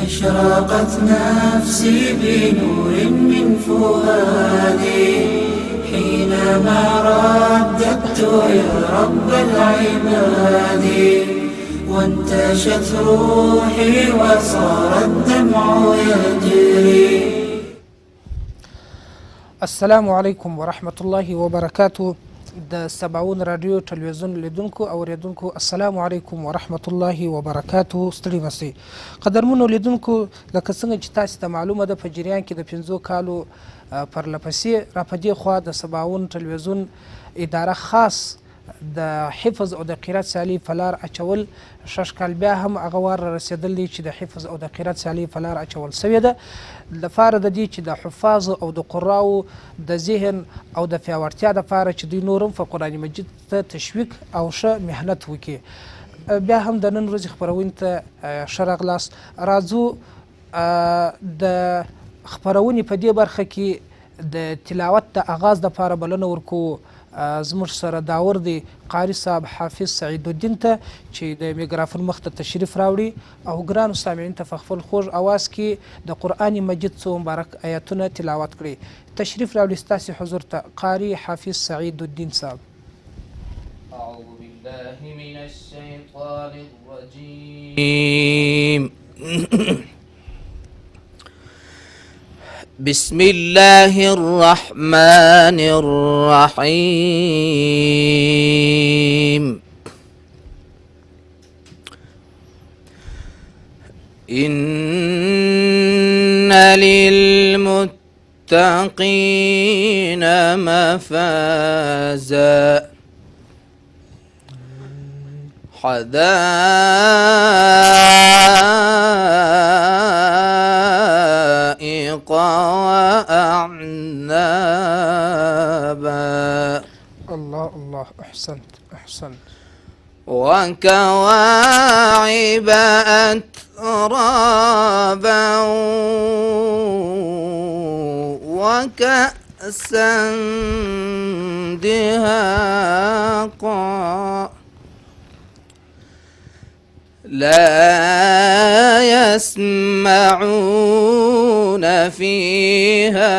أشرقت نفسي بنور من فؤادي حينما رددت يا رب العباد، وانتشت روحي وصار الدمع يجري. السلام علیکم ورحمة الله وبرکاته. د سبعون رادیو تلویزیون لیدونکو او اوریدونکو السلام علیکم ورحمة الله وبرکاته. ستړي مسئ قدرمنو لیدونکو، لکه څنګه چې تاسو ته معلومه ده، په جریان کې د 5 کالو پرلپسې را په دې خوا د سبعون تلویزیون اداره خاص د حفظ او د قرات سیالي په لار اچول، شش کال بیا هم هغه وار رسېدل دی چې د حفظ او د قرات سیالي په لار اچول سوې ده، لپاره د دې چې د حفاظ او د قراو د ذهن او د پیاوړتیا دپاره چې دوی نورم په قرآن مجید ته تشویق او ښه محنت وکړي. بیا هم د نن ورځې خپرونې ته ښه راغلاست. راځو د خپرونې په دې برخه کې د تلاوت د آغاز دپاره بلنه ورکوو زموږ سره داور دی قاري صاحب حافظ سعید الدین ته چې د میکرافون مخ ته تشریف راوړي او ګرانو سامعین ته په خپل خوږ اواز کې د قرآن مجید څو مبارک آیاتونه تلاوت کړي. تشریف راوړي ستاسې حضور ته قاري حافظ سعید الدین صاحب. أعوذ بالله من الشيطان الرجيم. بسم الله الرحمن الرحيم. إن للمتقين مفازا حدائق وأعنابا. الله الله، أحسنت أحسنت. وكواعب أترابا وكأسا دهاقا لا يسمعون فيها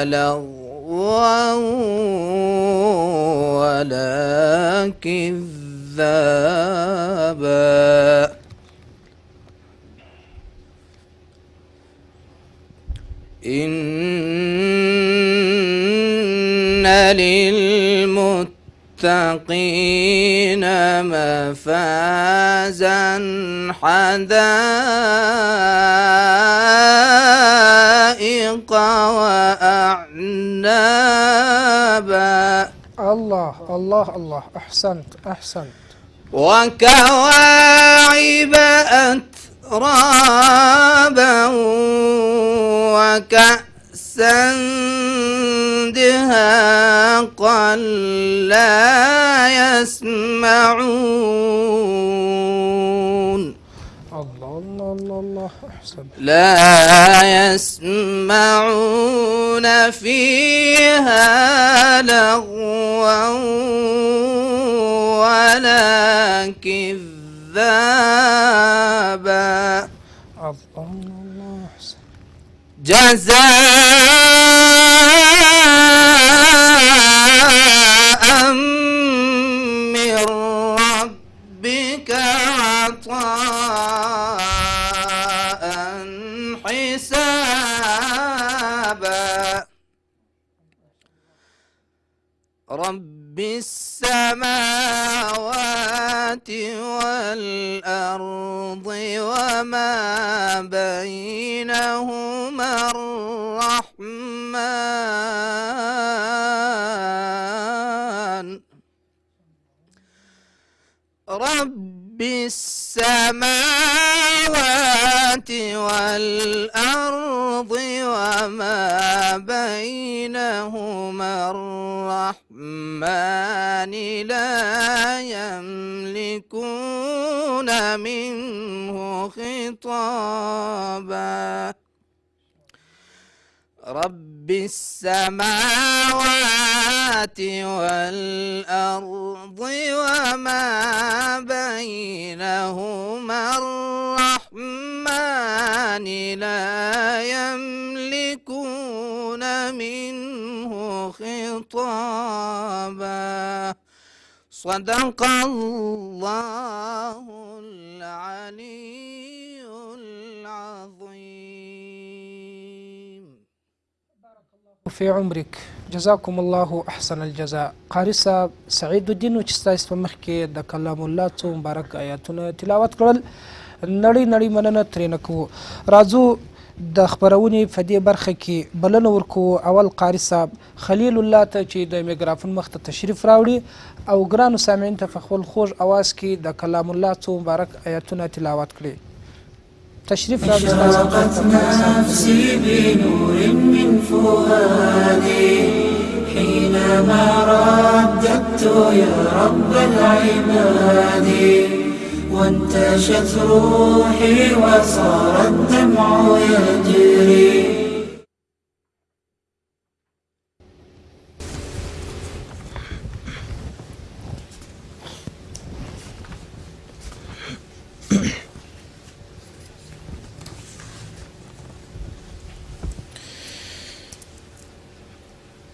لغوا ولا كذابا. إن للمتقين مفازا حدائق وأعنابا. الله الله الله، أحسنت أحسنت. وكواعب أترابا وكأسا دهاقا لا يسمعون. الله الله الله الله، أحسنت. لا يسمعون فيها لغوا ولا كذابا. الله الله، أحسن. جزاء من ربك عطاء حسابا. رب السماوات والأرض وما بينهما الرحمن. رب السماوات والأرض وما بينهما الرحمن لا يملكون منه خطابا. رب السماوات والأرض وما بينهما الرحمن صدق الله العلي العظيم. في عمرك جزاكم الله احسن الجزاء. قاری صاحب سعید الدین چې ستاسو په مخ کې د کلام الله څو مبارک آیاتونه تلاوت کړل، نړۍ نړۍ مننه ترېنه کوو. راځو د خبرونې په دې برخه کې بلنه ورکوو اول قاری صاحب خلیل الله ته چې د میکرافون مخ ته تشریف راوړي او ګرانو سامعین ته په خپل خوږ اواز کې د کلام الله څو مبارک آیاتونه تلاوت کړي. تشریف راوړي. اشرقت نفسي بنور من فؤادي حينما رددت يا رب العباد وانتشت روحي وصار الدمع يجري.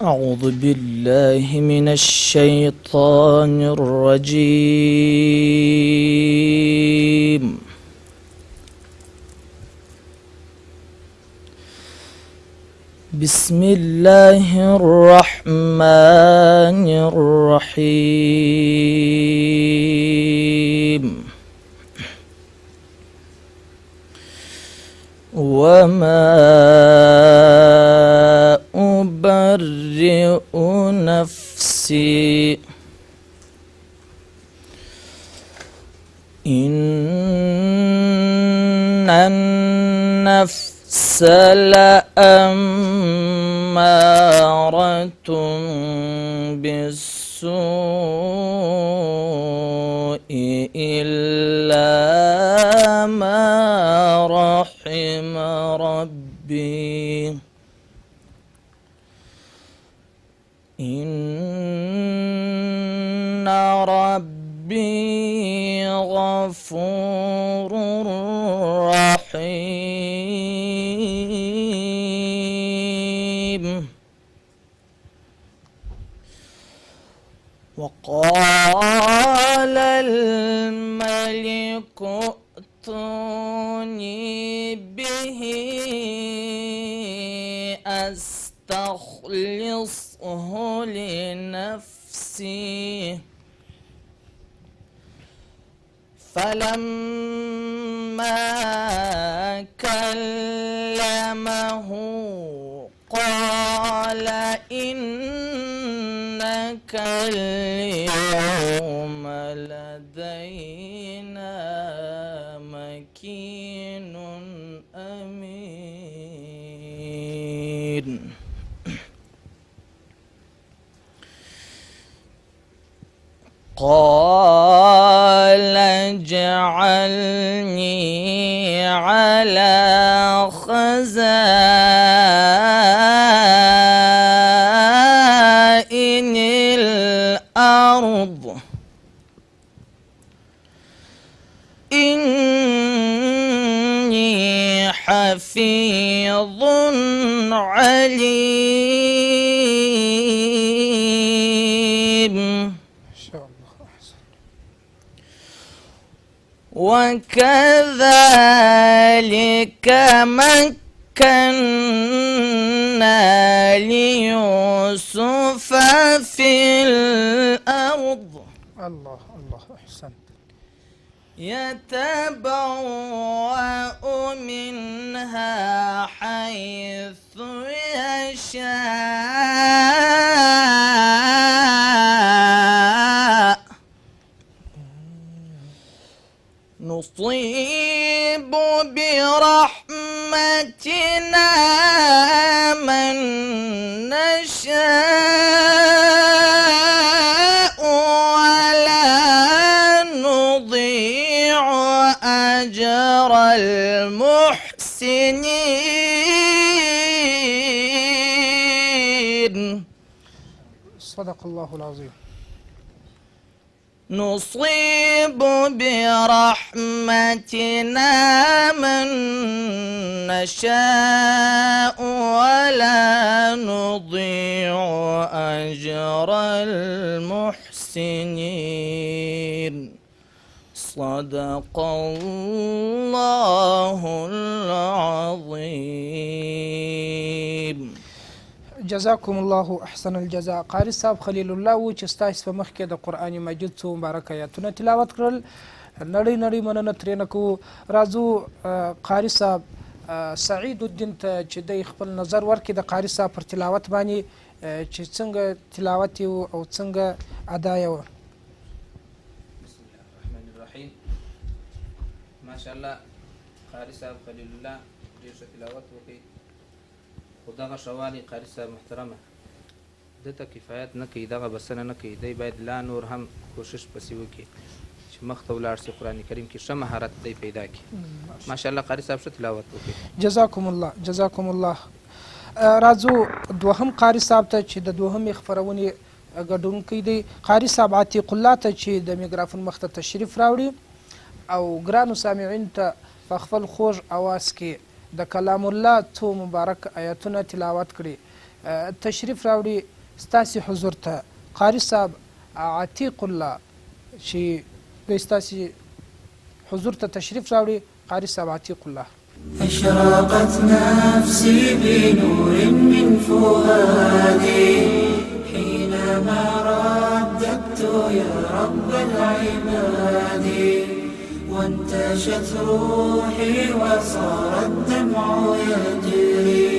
أعوذ بالله من الشيطان الرجيم. بسم الله الرحمن الرحيم. وما أبرئ نفسي إن النفس لأمارة بالسوء إلا ما رحم ربي إن ربي غفور رحيم. وقال الملك ائتوني به أستخلصه لنفسي. فلما كلمه قال إنك اليوم لدينا مكين أمين. قال اجعلني على خزائن الأرض إني حفيظ عليم. وكذلك مكنا ليوسف في الأرض الله الله أحسنت. يتبوأ منها حيث يشاء. نصيب برحمتنا من نشاء ولا نضيع أجر المحسنين. صدق الله العظيم. نصيب برحمتنا من نشاء ولا نضيع أجر المحسنين. صدق الله العظيم. جزاکم الله احسن الجزاء. قاری صاحب خلیل الله و چې ستاسو په مخ کې د قرآن مجید څو مبارک آیاتونه تلاوت کړل، نړۍ نړۍ مننه ترېنه کوو. راځو قاری صاحب سعید الدین ته چې دی خپل نظر ورکړي د قاری صاحب پر تلاوت باندې چې څنګه تلاوت یې او څنګه ادا یې وه. بسم الله الرحمن الرحیم. ماشاءالله قاری صاحب خلیل الله ډېر ښه تلاوت وکړي، خو دغه ښه والی قاري صاحب محترمه دته کفایت نه کوي، دغه بسنه نه کوي، دی باید لا نور هم کوشش پسې وکړي چې مخ ته ولاړ شي، قرآن کریم کې ښه مهارت دی پیدا کړي. ماشاءالله قاري صاحب ښه تلاوت وکړي. جزاکم الله جزاکم الله. راځو دوهم قاری صاحب ته چې د دوهمې خپرونې ګډونکی دی، قاری صاحب عتیق الله ته چې د میکرافون مخ ته تشریف راوړي او ګرانو سامعین ته په خپل خوږ اواز کې د کلام الله څو مبارک آیاتونه تلاوت کړي. تشریف راوړي ستاسې حضور ته قاری صاحب عتیق الله چې دوی ستاسې حضور ته تشریف راوړي. قاری صاحب عتیق الله. أشرقت نفسي بنور من فؤادي حينما رددت يا رب العباد، وانتشت روحي وصار الدمع يجري.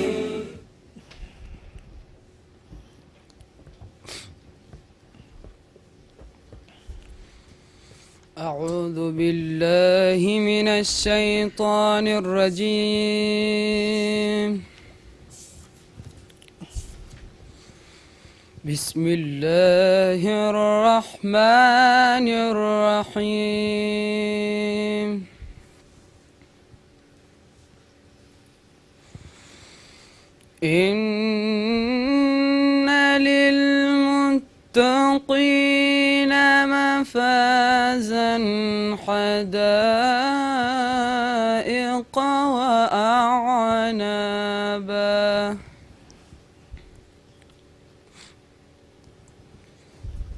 أعوذ بالله من الشيطان الرجيم. بسم الله الرحمن الرحيم. إن للمتقين مفازا حدائق وأعنابا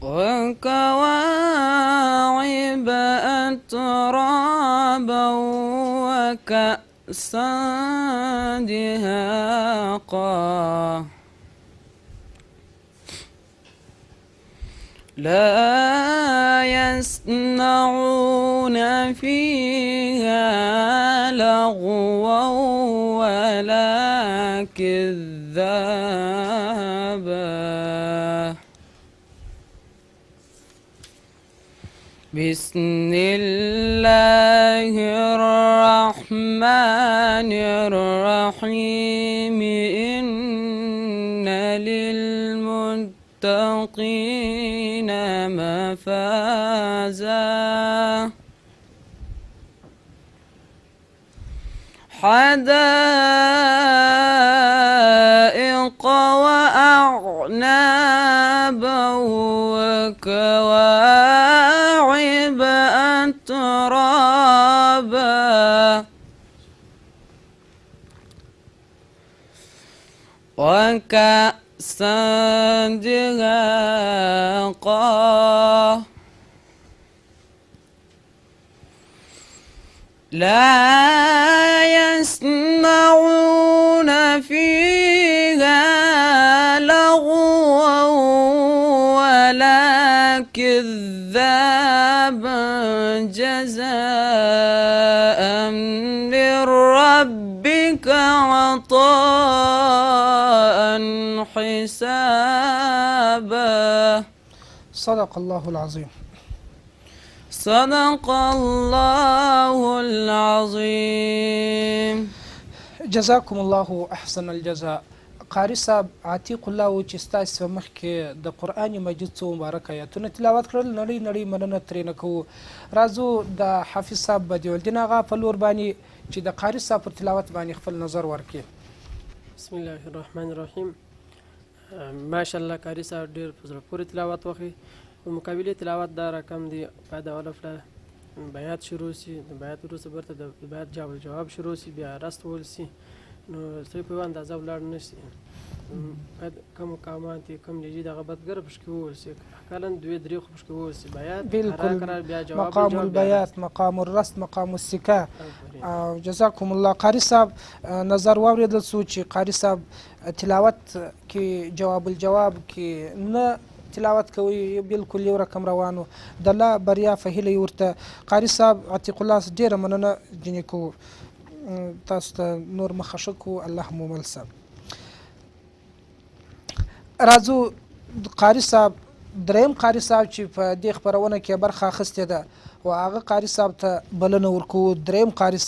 وكواعب أترابا وكأسا دهاقا لا يسمعون فيها لغوا ولا كذابا. بسم الله الرحمن الرحيم. إن للمتقين مفازا حدائق وأعنابا وكواعب أترابا وكأسا دهاقا لا يسمعون فيها لغوا ولا كذابا جزاء من ربك عطاء حسابا. صدق الله العظيم. صدق الله العظيم. جزاکم الله احسن الجزاء. قاری صاحب عتیق الله و چې ستاسې په مخ کې د قرآن مجید څو مبارک آیاتونه تلاوت کړل، نړۍ نړۍ مننه ترېنه کوو. راځو د حافظ صاحب بدیع الدین آغا په لور باندې چې د قاری صاحب پر تلاوت باندې خپل نظر ورکړي. بسم الله الرحمن الرحیم. ماشاءالله قاری صاحب ډېر په زړه پورې تلاوت وکړي. په مقابلې تلاوت دا رقم دی بعد اول فله بیات شروع شي، د بیات وروسته برته د بیات جواب شروع شي، بیا رست وول شي، نو سړی په یوه اندازه ولاړ نه شي باید کم مقامات یې کم لهجې دغه بدګره پشکې وویل سي احیانا 2-3 خو پشکې وویل سي بیات بالکل بیا جواب مقام البیات مقام الرست مقام السکه جزاکم الله قاری صاحب نظر واورېدل سو چې قاری صاحب تلاوت کې جواب الجواب کې نه تلاوت کوي بالکل یو رقم روانو د الله بریا په هیله یې ورته قاری صاحب عتیق الله ډېره مننه جنې کو تاسو ته نور مخه ښه کړو الله مو مل شه راځو قاری صاحب دریم قاری صاحب چې په دې خپرونه کې برخه اخیستې ده او هغه قاری صاحب ته بلنه ورکوو دریم قاری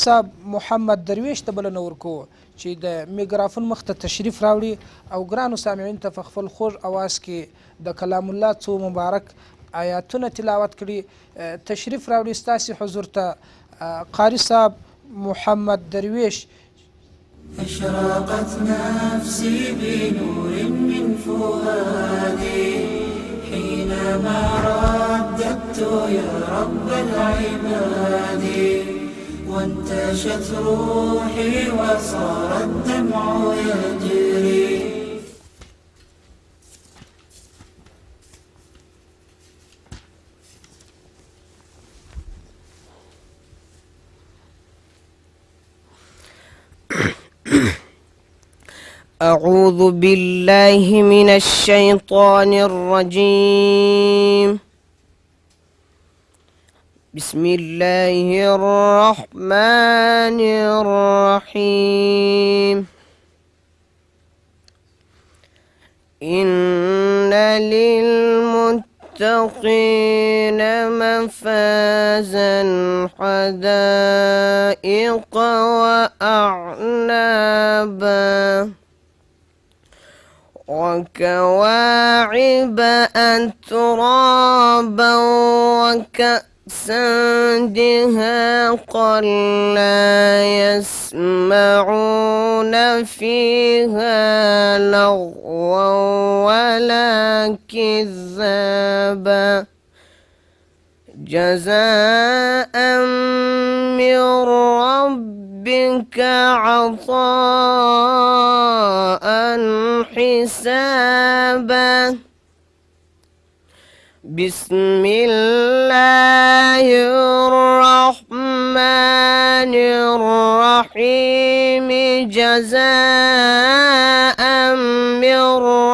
صاحب محمد درویش ته بلنه ورکوو چې د میکرافون مخ ته تشریف راوړي او ګرانو سامعین ته په خپل خوږ اواز کې د کلام الله څو مبارک آیاتونه تلاوت کړي تشریف راوړي ستاسې حضور ته قاری صاحب محمد درویش أشرقت نفسي بنور من فؤادي حينما رددت يا رب العباد وانتشت روحي وصار الدمع يجري أعوذ بالله من الشيطان الرجيم بسم الله الرحمن الرحيم إن للمتقين مفازا حدائق وأعنابا وكواعب أترابا وكأسا دهاقا لا يسمعون فيها لغوا ولا كذابا جزاء من ربك عطاء حسابا بسم الله الرحمن الرحيم جزاء من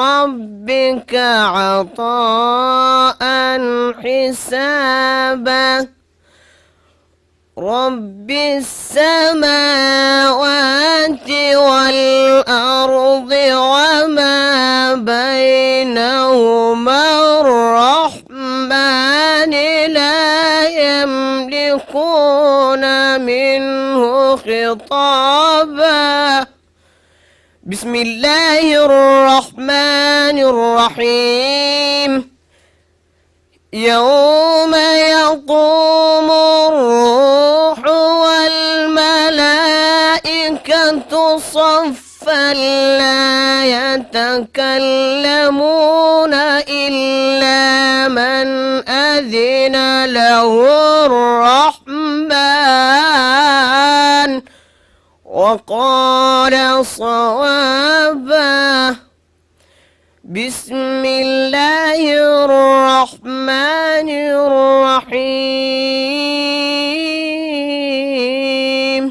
ربك عطاء حسابا رب السماوات والأرض وما بينهما الرحمن لا يملكون منه خطابا بسم الله الرحمن الرحيم يوم يقوم الروح والملائكة صفا لا يتكلمون إلا من أذن له الرحمن وقال صوابا بسم الله الرحمن الرحيم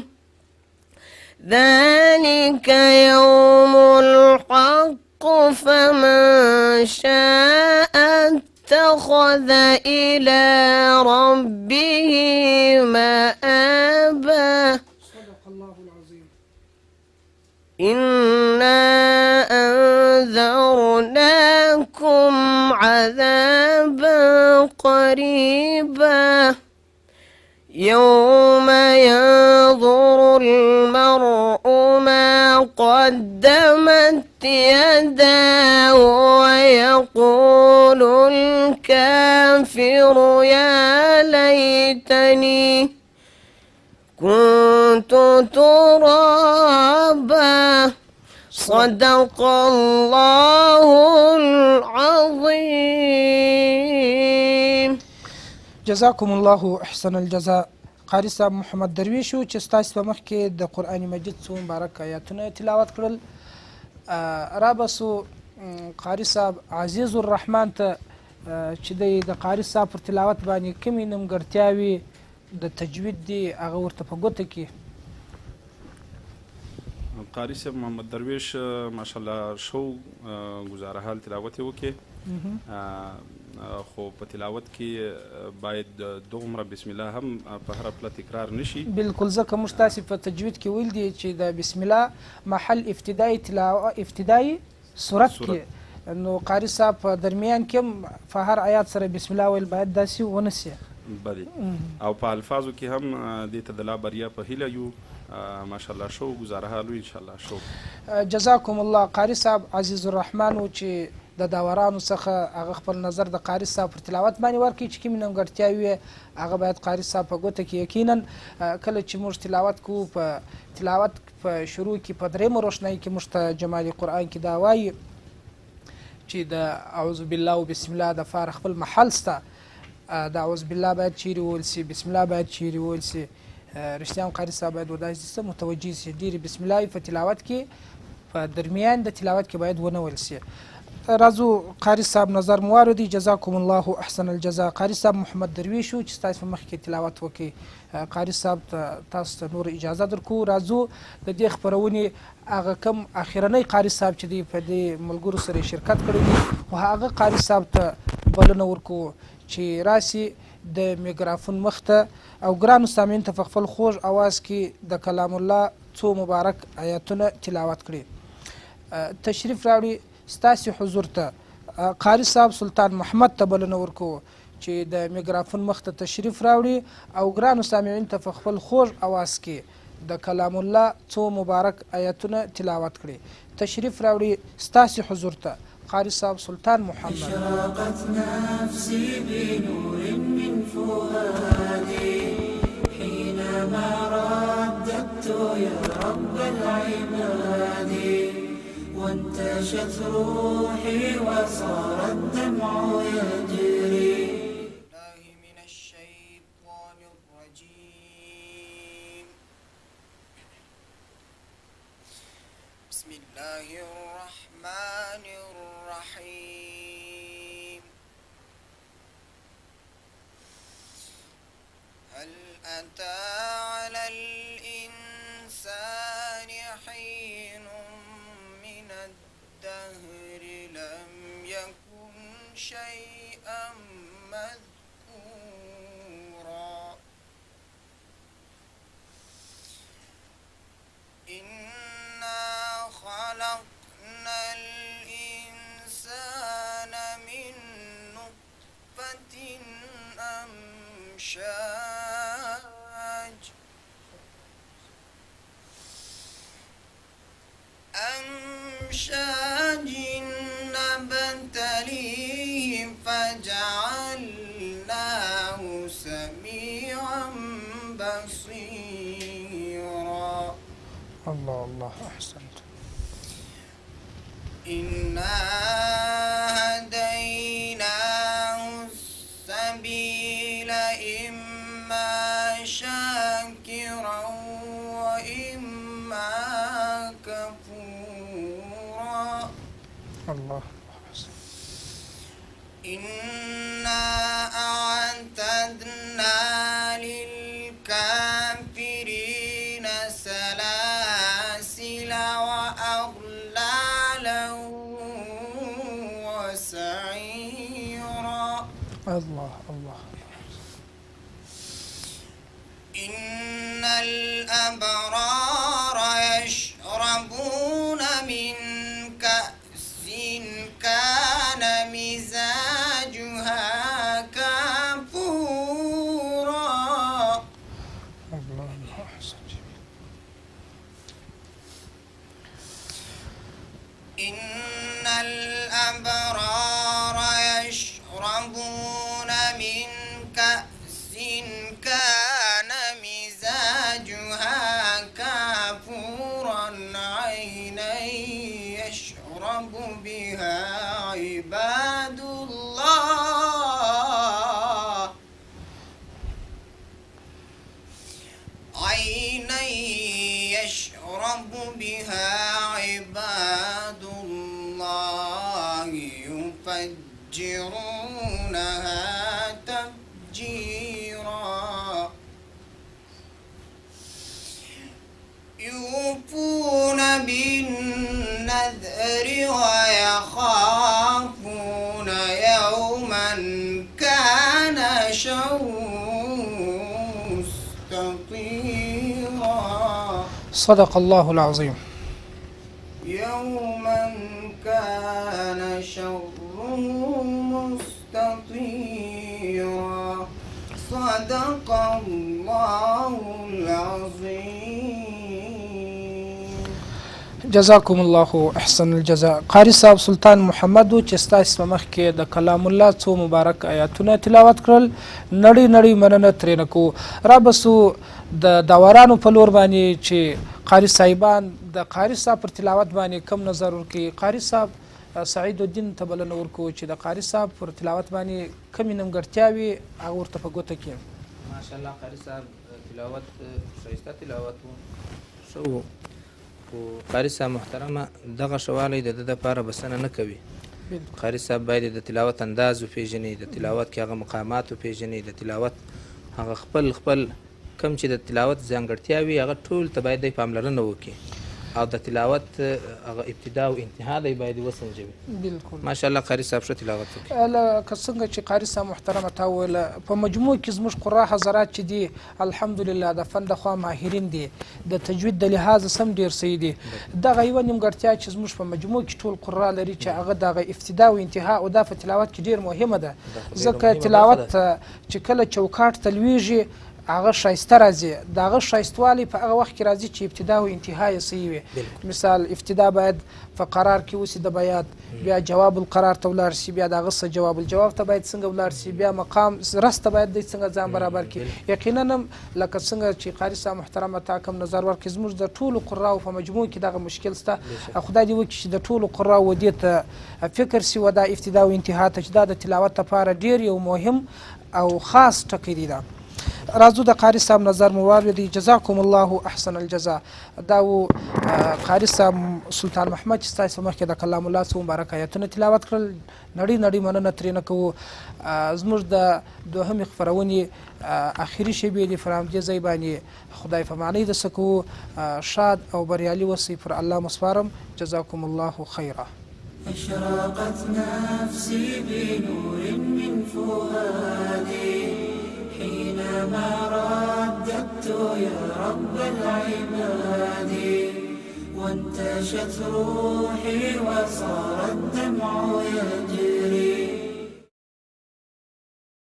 ذلك يوم الحق فمن شاء اتخذ إلى ربه مآبا إنا أنذرناكم عذابا قريبا يوم ينظر المرء ما قدمت يداه ويقول الكافر يا ليتني كنت ترابا صدق الله العظيم جزاكم الله احسن الجزاء قاري صاحب محمد درویش و چې ستاسو په مخ کې د قرآن مجید څو مبارک آیاتونه تلاوت کړل. رابسو قاري صاحب عزیز الرحمن ته چې د قاري صاحب پر تلاوت باندې کومې نیمګړتیاوې د تجوید دي هغه ورته په ګوته کې. قاری صاحب محمد درویش ماشاءالله شو گزاره حال تلاوت یې وکړي، خو په تلاوت کې باید دومره بسم الله هم په هر پله تکرار نشي. بالکل ځکه موږ تاسې په تجوید کې ویل دي چې د بسم الله محل ابتدایي صورت کې، نو قاری صاحب په درمیان کې هم په هر آیات سره بسم الله ویل باید داسې ونه سي. بلې او په الفاظو کې هم دې ته د لا بریا په هیله یو. ماشاءالله شو گزاره حالو انشاءالله شو. جزاکم الله. قاری صاحب عزیز الرحمن و چې د داورانو څخه هغه خپل نظر د قاری صاحب پر تلاوت باندې ورکړي چې کومې نیمګړتیاوې هغه باید قاری صاحب په ګوته کې. یقینا کله چې موږ تلاوت کوو په تلاوت په شروع کې په درېیمه روشنایي کې موږ ته جمالي قرآن کې دا وایي چې د اعوذ بالله و بسم الله د فار خپل محل سته، د اعوذ بالله باید چیرې وویل سي، بسم الله باید چیرې وویل سي. رښتیا هم قاری صاحب باید وداسې متوجه سي، ډېرې بسم الله په تلاوت کې په درمیان د تلاوت کې باید ونه ویل سي. راځو قاری صاحب نظر مو واردي. جزاکم الله احسن الجزا. قاری صاحب محمد درویش و چې ستاسو په مخ کې تلاوت وکړي. قاری صاحب تاسو ته نور اجازه درکو. راځو د دې خپرونې هغه کم اخرنی قاری صاحب چې دی په دې ملګرو سره شرکت کړی دی او هغه قاری صاحب ته بلنه ورکو چې راسي د میکرافون مخ ته او ګرانو سامعین ته په خپل خوږ اواز کې د کلام الله څو مبارک آیاتونه تلاوت کړي. تشریف راوړي ستاسې حضور ته قاری صاحب سلطان محمد ته بلنه ورکو چې د میکرافون مخ ته تشریف راوړي او ګرانو سامعین ته په خپل خوږ اواز کې د کلام الله څو مبارک آیاتونه تلاوت کړي. تشریف راوړي ستاسې حضور ته قاری صاحب سلطان محمد. اشرقت نفسي بنور من فؤادي حينما رددت يا رب العباد وانتشت روحي وصار الدمع يجري. من الشيطان الرجيم. بسم الله الرحمن الرحيم. هل أتى على الإنسان حين من الدهر لم يكن شيئا مذكورا. إنا خلقنا الإنسان من نطفة أمشاج نبتليه فجعلناه سميعا بصيرا. الله الله أحسنت. إنا هديناه السبيل إما شاكرا وإما كفورا. الله أحسنت. إنا أعتدنا للكافرين سلاسل وأغلالا وسعيرا. الله الله. إن الأبرار يشربون من كأس كان مزاجها كافورا. الله الله أحسنت. إن الأبرار يشربون من كأس كان مزاجها كافورا. يشرب بها عباد الله يفجرونها تفجيرا يوفون بالنذر ويخافون يوما كان شره مستطيرا صدق الله العظيم. يوما كان شره مستطيرا صدق الله العظيم. جزاکم الله احسن الجزاء. قاری صاحب سلطان محمد چې ستاسو په مخ کې د کلام الله څو مبارک آیاتونه تلاوت کړل، نړۍ نړۍ مننه ترې نه کوو. رابسو د داورانو په لور باندې چې قاری صاحبان د قاری صاحب پر تلاوت باندې کم نظر ورکوي. قاری صاحب سعید الدین ته بلنه ورکوو چې د قاری صاحب پر تلاوت باندې کمې نیمګړتیاوې هغه ورته په ګوته کړي. ماشاءالله قاری صاحب تلاوت ښایسته تلاوت و ښه. خو قاری صاحب محترمه دغه ښه والی د ده دپاره بسنه نه کوي. قاری صاحب باید د تلاوت انداز وپېژني، د تلاوت کې هغه مقامات وپېژني، د تلاوت هغه خپل کم چې د تلاوت ځانګړتیاوي هغه ټول ته باید دی پاملرنه وکړي او د تلاوت هغه ابتدا او انتها دی باید وسنجوي. بالکل ماشاءالله قاری صاحب ښه تلاوت وکړي. لکه څنګه چې قاری صاحب محترمه تا وویله په مجموع کې زموږ قرا حضرات چې دي الحمدلله د فن د خوا ماهرین دي، د تجوید د لحاظه سم ډېر صحیح دي. دغه یوه نیمګړتیا چې زموږ په مجموع کې ټول قرا لري چې هغه دغه ابتدا او انتها او دا په تلاوت کې ډېر مهمه ده، ځکه تلاوت چې کله چوکاټ ته لویږي هغه ښایسته راځي. د هغه ښایستوالی په هغه وخت کې راځي چې ابتدا او انتها یې صحیح وي. مثال ابتدا باید په قرار کې اوسي د بیات، بیا جواب القرار ته ولاړ شي، بیا د هغه څخه جواب الجواب ته باید څنګه ولاړ شي، بیا مقام رس ته باید دی څنګه ځان برابر کړي. یقینا لکه څنګه چې قاری صاحب محترمه تا کوم نظر ورکړي زموږ د ټولو قراو په مجموع کې دغه مشکل شته. خدای دې وکړي چې د ټولو قراو دې ته فکر شي و دا ابتدا او انتها ته چې دا د تلاوت لپاره ډېر یو مهم او خاص ټکی دی. دا راځو د قاری صاحب نظر مو واورېدی. جزاکم الله احسن الجزاء. دا و قاری صاحب سلطان محمد چې ستاسو مخکې د کلام الله څو مبارک آیاتونه تلاوت کړل، نړۍ نړۍ مننه ترې نه کوو. زموږ د دوهمې خپرونې اخري شیبې دي پر همدې ځای باندې خدای په معنی د څه کوو. شاد او بریالي اوسئ، پر الله مسپارم. جزاکم الله خیرا. أشرقت نفسي بنور من فؤادي حينما رددت يا رب العباد، وانتشت روحي وصار الدمع يجري